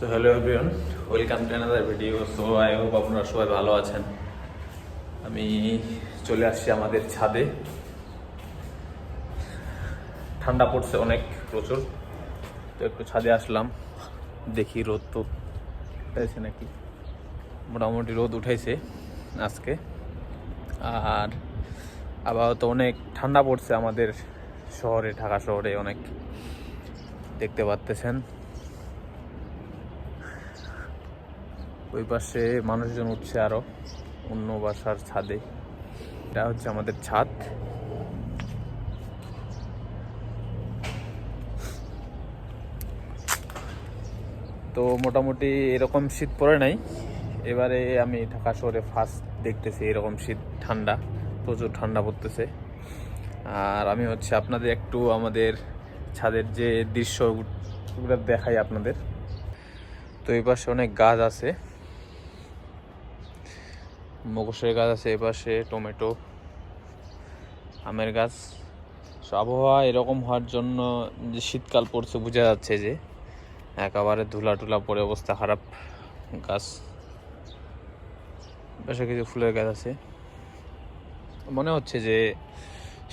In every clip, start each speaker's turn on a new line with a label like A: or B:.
A: So hello everyone, welcome to another video. So I hope আপনারা সবাই ভালো আছেন। আমি চলে আসছি আমাদের ছাদে। ঠান্ডা পড়ছে অনেক, প্রচুর। তো একটু ছাদে আসলাম, দেখি রোদ তো উঠাইছে নাকি। মোটামুটি রোদ উঠাইছে আজকে, আর আবহাওয়া তো অনেক ঠান্ডা পড়ছে আমাদের শহরে, ঢাকা শহরে অনেক, দেখতে পাচ্তেছেন। ওই পাশে মানুষজন উঠছে আরো অন্য বাসার ছাদে। এটা হচ্ছে আমাদের ছাদ। তো মোটামুটি এরকম শীত পড়ে নাই এবারে। আমি ঢাকা শহরে ফার্স্ট দেখতেছি এরকম শীত, ঠান্ডা, প্রচুর ঠান্ডা পড়তেছে। আর আমি হচ্ছে আপনাদের একটু আমাদের ছাদের যে দৃশ্যগুলো দেখাই আপনাদের। তো এই পাশে অনেক গাছ আছে, মকসের গাছ আছে, এপাশে টমেটো, আমের গাছ। আবহাওয়া এরকম হওয়ার জন্য যে শীতকাল পড়ছে বোঝা যাচ্ছে যে একেবারে ধুলা টুলা পড়ে অবস্থা খারাপ। গাছ, বেশ কিছু ফুলের গাছ আছে, মনে হচ্ছে যে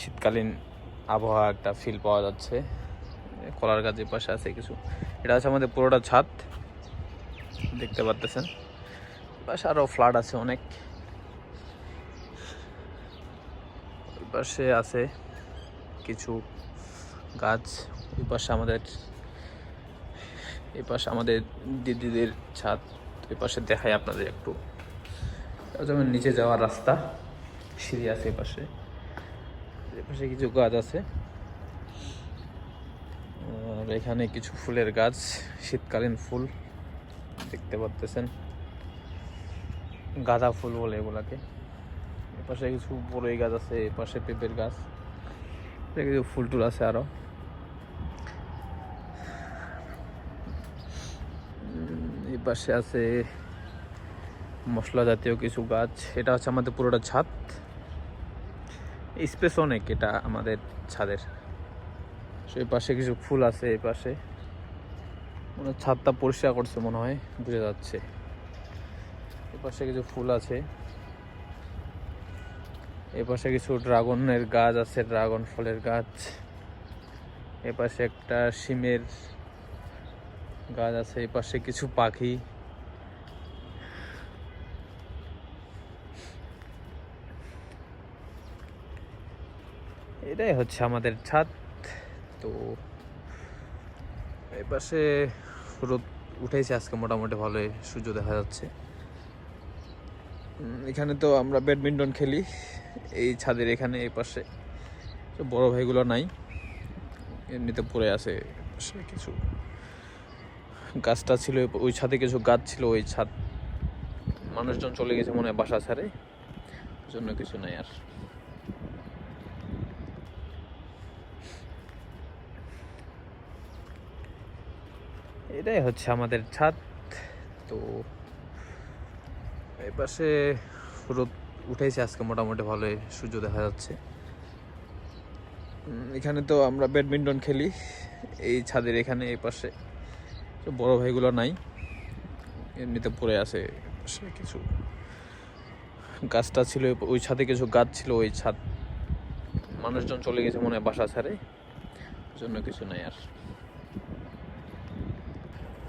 A: শীতকালীন আবহাওয়া একটা ফিল পাওয়া যাচ্ছে। কলার গাছের পাশে আছে কিছু। এটা হচ্ছে আমাদের পুরোটা ছাদ, দেখতে পাচ্ছেন। পাশে আরও ফ্ল্যাট আছে অনেক। ওই পাশে আছে কিছু গাছ। ওই পাশে আমাদের দিদিদের ছাদ। ওই পাশে দেখাই আপনাদের একটু। যেমন নিচে যাওয়ার রাস্তা, সিঁড়ি আছে এপাশে। এপাশে কিছু গাছ আছে, আর এখানে কিছু ফুলের গাছ, শীতকালীন ফুল দেখতে পাচ্ছেন, গাঁদা ফুল বলে এগুলাকে। এপাশে কিছু বড়ই গাছ আছে, এপাশে পেঁপের গাছ, কিছু ফুল টুল আছে আরো। এই পাশে আছে মশলা জাতীয় কিছু গাছ। এটা হচ্ছে আমাদের পুরোটা ছাদ, স্পেস অনেক এটা আমাদের ছাদের। সেই পাশে কিছু ফুল আছে, এই পাশে মনে হয় ছাদটা পরিষ্কার করছে মনে হয়, বোঝা যাচ্ছে। এই পাশে কিছু ফুল আছে, এই পাশে কিছু ড্রাগনের গাছ আছে, ড্রাগন ফলের গাছ। এ পাশে একটা শিমের গাছ আছে, এই পাশে কিছু পাখি। এটাই হচ্ছে আমাদের ছাদ। তো এই পাশে রোদ উঠেছে আজকে, মোটামুটি ভালোই সূর্য দেখা যাচ্ছে। এখানে তো আমরা ব্যাডমিন্টন খেলি এই ছাদের এখানে। এই পাশে বড় ভাইগুলো নাই, এমনিতে পড়ে আছে। কিছু গাছটা ছিল ওই ছাদে, কিছু গাছ ছিল ওই ছাদ, মানুষজন চলে গেছে মনে হয় বাসা ছাড়ে, জন্য কিছু নাই আর। এটাই হচ্ছে আমাদের ছাদ। তো এই পাশে রোদ উঠেছে আজকে, মোটামুটি ভালোই সূর্য দেখা যাচ্ছে। এখানে তো আমরা ব্যাডমিন্টন খেলি এই ছাদের এখানে। এই পাশে বড় ভাইগুলো নাই, এমনিতে পড়ে আছে। কিছু গাছটা ছিল ওই ছাদে, কিছু গাছ ছিল ওই ছাদ, মানুষজন চলে গেছে মনে হয় বাসা ছাড়ে, জন্য কিছু নাই আর।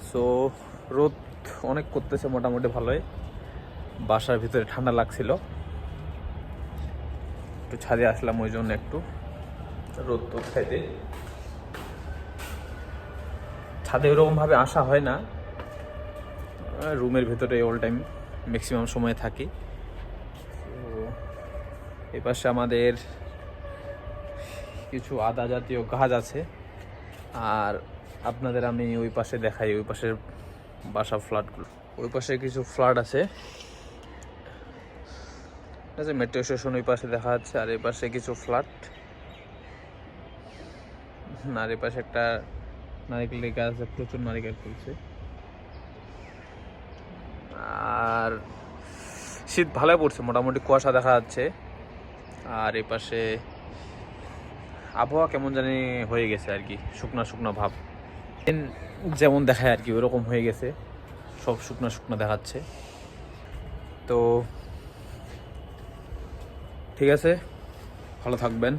A: সো রোদ অনেক করতেছে, মোটামুটি ভালোই। বাসার ভিতরে ঠান্ডা লাগছিল, একটু ছাদে আসলাম ওই জন্য, একটু রোদ তো খাইতে। ছাদে ওরকমভাবে আসা হয় না, রুমের ভেতরে অল টাইম ম্যাক্সিমাম সময় থাকি। তো এই পাশে আমাদের কিছু আদা জাতীয় গাছ আছে। আর আপনাদের আমি ওই পাশে দেখাই, ওই পাশের বাসা ফ্ল্যাটগুলো। ওই পাশে কিছু ফ্ল্যাট আছে, ঠিক আছে, মেট্রো স্টেশন ওই পাশে দেখা যাচ্ছে। আর এই পাশে কিছু ফ্ল্যাট, আর এই পাশে একটা নারিকেলের গাছ আছে, প্রচুর নারিকেল ফুলছে। আর শীত ভালোই পড়ছে, মোটামুটি কুয়াশা দেখা যাচ্ছে। আর এই পাশে আবহাওয়া কেমন জানি হয়ে গেছে আর কি, শুকনা শুকনা ভাব যেমন দেখায় আর কি, ওরকম হয়ে গেছে। সব শুকনো শুকনো দেখাচ্ছে। তো ঠিক আছে, ভালো থাকবেন।